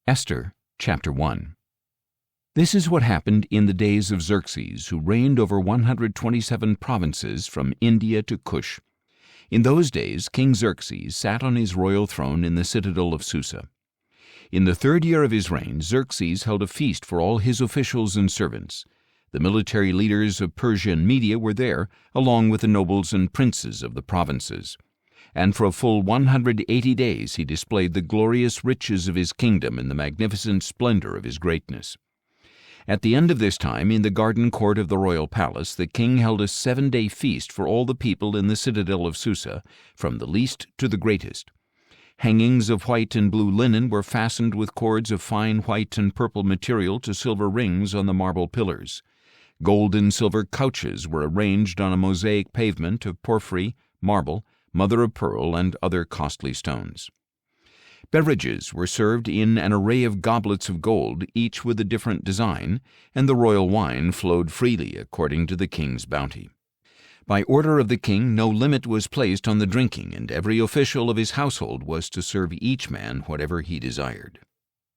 Esther, chapter 1. This is what happened in the days of Xerxes, who reigned over 127 provinces from India to Cush. In those days King Xerxes sat on his royal throne in the citadel of Susa. In the 3rd year of his reign, Xerxes held a feast for all his officials and servants. The military leaders of Persia and Media were there, along with the nobles and princes of the provinces. And for a full 180 days he displayed the glorious riches of his kingdom and the magnificent splendor of his greatness. At the end of this time, in the garden court of the royal palace, the king held a 7-day feast for all the people in the citadel of Susa, from the least to the greatest. Hangings of white and blue linen were fastened with cords of fine white and purple material to silver rings on the marble pillars. Gold and silver couches were arranged on a mosaic pavement of porphyry, marble, mother-of-pearl, and other costly stones. Beverages were served in an array of goblets of gold, each with a different design, and the royal wine flowed freely according to the king's bounty. By order of the king, no limit was placed on the drinking, and every official of his household was to serve each man whatever he desired.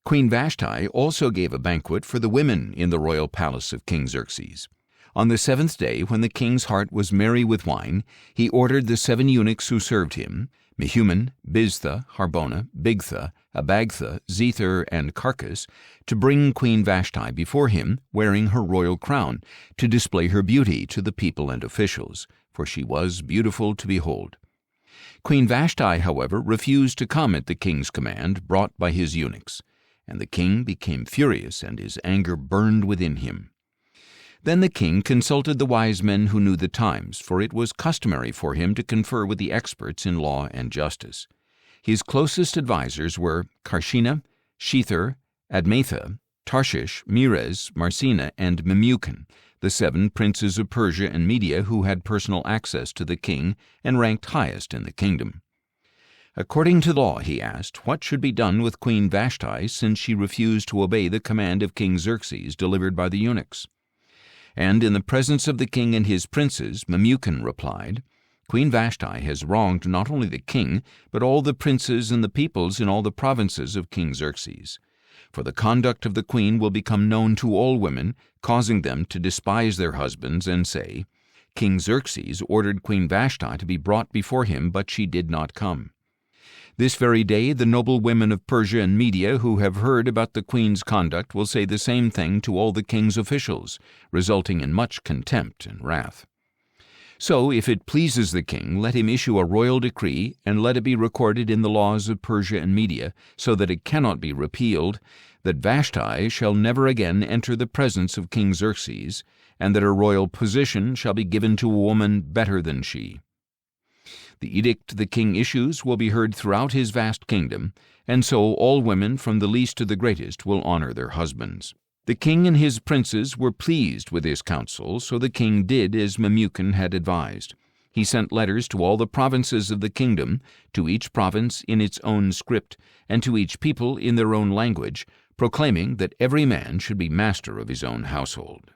Queen Vashti also gave a banquet for the women in the royal palace of King Xerxes. On the 7th day, when the king's heart was merry with wine, he ordered the 7 eunuchs who served him, Mehuman, Biztha, Harbona, Bigtha, Abagtha, Zethar, and Carcass, to bring Queen Vashti before him, wearing her royal crown, to display her beauty to the people and officials, for she was beautiful to behold. Queen Vashti, however, refused to come at the king's command, brought by his eunuchs, and the king became furious, and his anger burned within him. Then the king consulted the wise men who knew the times, for it was customary for him to confer with the experts in law and justice. His closest advisers were Carshena, Shethar, Admatha, Tarshish, Meres, Marsena, and Memucan, the 7 princes of Persia and Media who had personal access to the king and ranked highest in the kingdom. According to law, he asked, what should be done with Queen Vashti, since she refused to obey the command of King Xerxes delivered by the eunuchs? And in the presence of the king and his princes, Memucan replied, Queen Vashti has wronged not only the king, but all the princes and the peoples in all the provinces of King Xerxes. For the conduct of the queen will become known to all women, causing them to despise their husbands and say, King Xerxes ordered Queen Vashti to be brought before him, but she did not come. This very day the noble women of Persia and Media who have heard about the queen's conduct will say the same thing to all the king's officials, resulting in much contempt and wrath. So, if it pleases the king, let him issue a royal decree, and let it be recorded in the laws of Persia and Media, so that it cannot be repealed, that Vashti shall never again enter the presence of King Xerxes, and that her royal position shall be given to a woman better than she. The edict the king issues will be heard throughout his vast kingdom, and so all women from the least to the greatest will honor their husbands. The king and his princes were pleased with his counsel, so the king did as Memucan had advised. He sent letters to all the provinces of the kingdom, to each province in its own script, and to each people in their own language, proclaiming that every man should be master of his own household.